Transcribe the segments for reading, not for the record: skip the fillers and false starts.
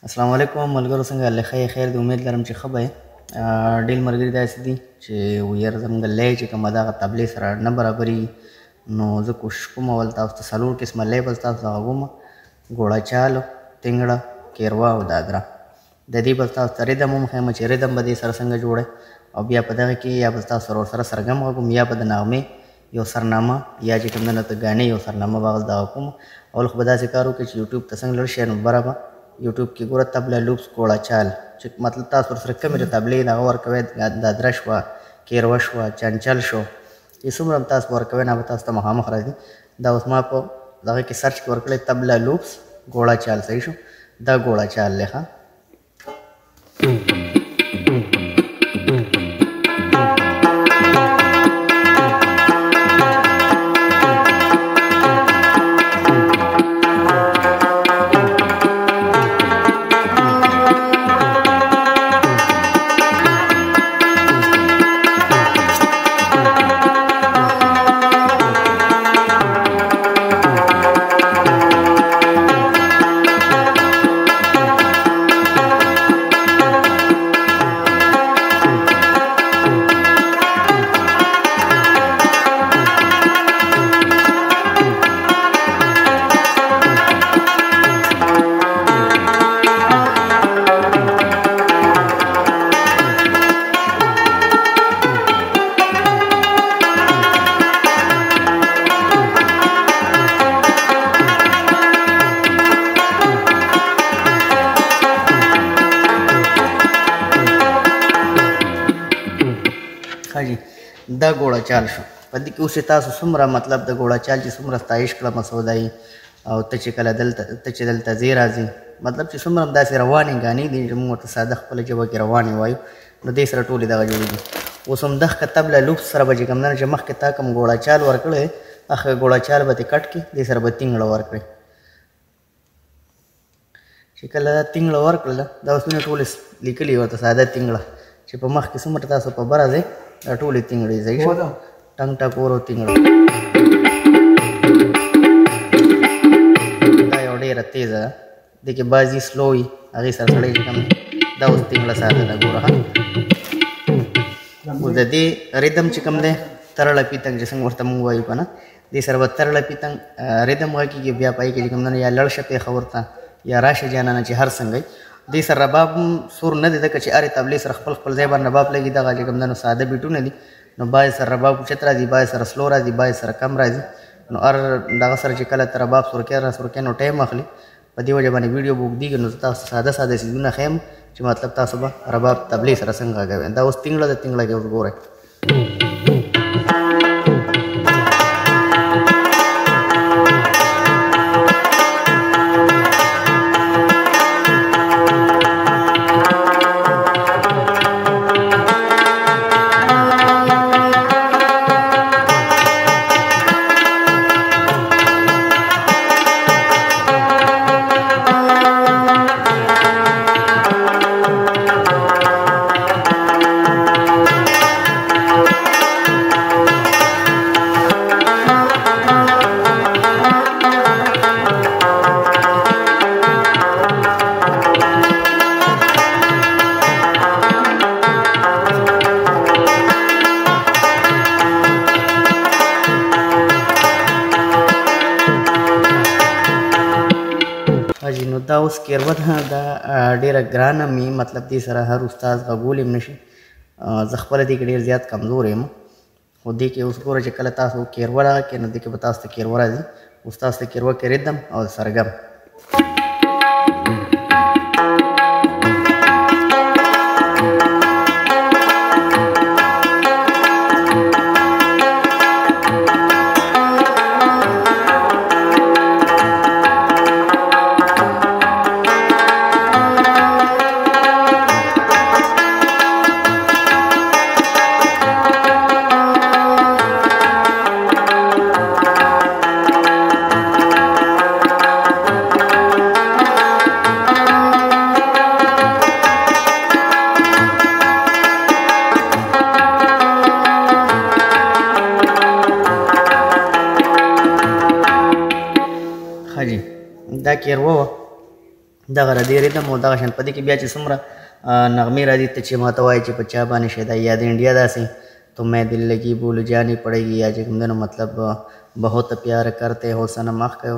السلام علیکم ملګرو، څنګه الله خیر دی. امید لرم چې ښه به یې. ډېر ملګري داسې دي چې ویره زموږ لۍ چې کومه دغه طبلې سره نه برابرېږي، نو زه کوشش کوم اول تاسو ته 4 قسمه لۍ به تاسو ته غږومه: ګوړه چال، تینګړه، کیروا او دادره. د دې به تاسو ته ریدم هم ښیم چې ریدم به دې سره څنګه جوړی، او بیا په دغه کې یا به تاسو سره ورسره سرګم غږوم، یا به د نغمې یو سرنامه یا چې کوم دنه ته ګانې یو سرنامه به دغه کوم. اول خو به داسې کار وکړئ چې یوټیوب ته څنګه لړ شئ، نو بره به یوټیوب کې ګوره طبله لوپس ګوړه چال، چې مطلب تاسو ورسره کومې د طبلې دغه ورکوئ، دادره شوه، کیروا شوه، چنچل شو، چې څومره هم تاسو ورکوئ نه به تاسو ته مخامخ راځي. دا اوس ما په دغه کې سرچ کې ورکړی طبله لوپس ګوړه چال، صحیح شو. دا ګوړه چال دی ښه. دا ګوړه چال شو. په دې کې اوس تاسو څومره مطلب د ګوړه چال چې څومره ستایش کړه مسودایي، او ته چې کله ته چې دلته ځې راځي، مطلب چې څومره هم داسې روانې ګانې دي چې موږ ورته ساده خپله ژبه کې روانې وایو، نو دې سره ټولې دغه جوړېږي. اوس هم دغه طبله لوپس سره به چې کوم دی چې مخکې تا کوم ګوړه چال ورکړی، هغه ګوړه چال به دې کټ کړي، دې سره به تینګړه ورکړئ. چې کله دا تینګړه ورکړله، دا اوس مینه ټولې لیکلي ورته ساده تینګړه، چې په مخ کې څومره تاسو په بره ځئ دا ټولې تینګړې صحیح شو. ټنګ ټکور او تینګړه دا یو ډېره تیزه ده، دې کې بازي سلو وي، هغې سره سړی چې کوم دا اوس تینګړه ساده ده. ګوره ښه، اوس د دې ریدم چې کوم دی ترړه پیتنګ چې څنګه ورته مونږ وایو که نه، دې سره به ترړه پیتنګ ریدم غږېږي. بیا پای کې چې کوم دی یا لړ شه پېښور ته یا راشه جانانه چې هر څنګه دې سره رباب سور نه دی، ځکه چې هرې طبلې سره خپل خپل ځای باندې رباب لګي. دغه چې کوم دی نو ساده بیټونه دي، نو باید سره رباب اوچت راځي، باید سره سلو راځي، باید سره کم راځي. نو هر دغه سره چې کله ته رباب سورکې را سورکې نو ټایم اخلي. په دې وجه باندې ویډیو به اوږدېږي، نو زه تاسو ساده ساده څیزونه ښیم چې مطلب تاسو به رباب طبلې سره څنګه غږوئ. دا اوس تینګړه ده، تینګړه کې اوس ګورئ. نو دا اوس کیروا ده، دا ډېره ګرانه مې مطلب دې سره هر استاد غږولی هم نشي. زه خپله دې کې ډېر زیات کمزور یم، خو دې کې اوس ګوره چې کله تاسو کیروا راکړئ نو دې کې به تاسو ته کیروا راځي. اوس تاسو ته کیروا کې ریدم او سرګم. دا کیروا وه، دغه د دې ریتم او دغه شان په دې کې بیا چې څومره نغمې راځي ته چې ماته وایي چې په چا باندې شی دا یا د انډیا داسې تو میں دل لگی بول جانی پڑے گی یا چې کوم دی نو مطلب بہت پیار کرتے ہو صنم مخکې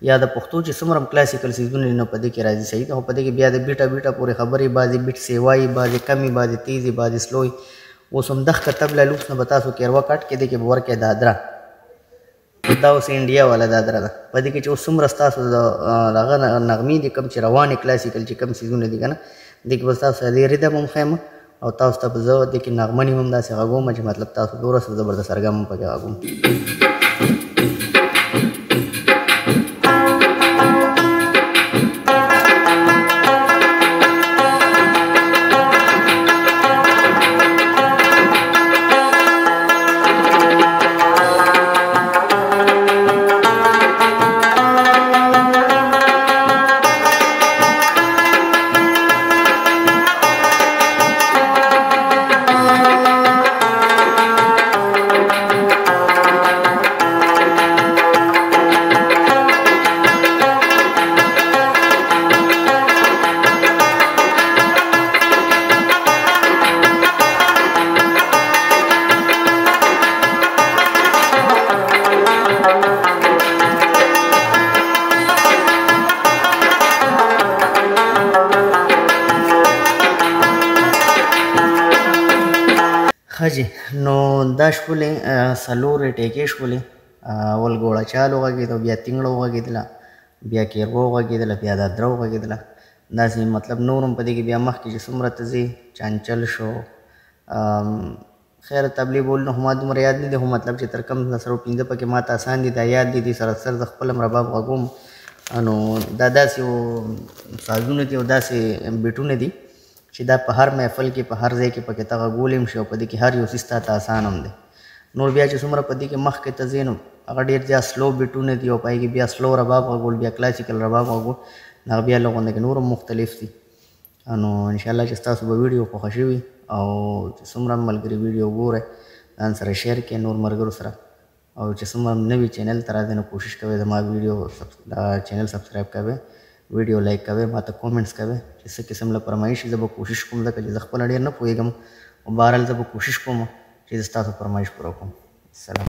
یا د پښتو چې څومره کلاسیکل سیزونه نو په دې کې راځي صحیح ده خو په دې کې بیا د بیټه بیټه پورې خبرې بعضې بیټ سیوایي بعضې کمې بعضې تیزې بعضې سلوی اوس هم دغه تبله لوس نه به تاسو کیروا کټ کې دی کې به ورکړئ دادره دا اوس انډیا والا دادره ده په دې کې چې اوس څومره ستاسو د هغه نغمې دي کوم چې روانې کلاسیکل چې کوم سیزونه دي که نه دې کې به ستاسو دې ریدم هم ښیم او تاسو ته به زه دې کې نغمنې هم داسې غږوم چې مطلب تاسو دومره زبردست سرګم هم پکې غږوم ښه نو دا شولې څلورې ټیکې شولې اول ګوړه چال وغږېده بیا تینګړه وغږېدله بیا کیروا وغږېدله بیا دادره وغږېدله داسې مطلب نور هم په دې کې بیا مخکې چې څومره ته ځې چانچل شو خیر تبلیغ بول نو ما دومره یاد نه دی خو مطلب چې تر کم سره پنځه پکې ماته اسان دي دا یاد دي سره سر د خپل هم رباب غږوم نو دا داسې سازونه دي او داسې بیټونه دي چې دا په هر محفل کې په هر ځای کې پکې ته غږول هم شي او په دې کې هر یو څیز ته اسان هم دی نور بیا چې څومره په دې کې مخکې ته ځې نو هغه ډېر زیات سلو بیټونه دي او په هغې کې بیا سلو رباب غږول بیا کلاسیکل رباب غږول هغه بیا له غونډه کې نور هم مختلف دي نو انشاءالله چې ستاسو به ویډیو خوښه شوي او چې څومره ملګري ویډیو ګورئ ځان سره شیر کړئ نور ملګرو سره او چې څومره نوي چینل ته راځئ نو کوشش کوئ زما ویډیو چینل سبسکرایب کوئ ویډیو لایک کوئ ماته کومنټس کوئ چې څه قسم له فرمایش زه به کوشش کوم ځکه چې زه خپله ډېر نه پوهېږم او بهرحال زه به کوشش کوم چې زه ستاسو فرمایش پوره کړم السلام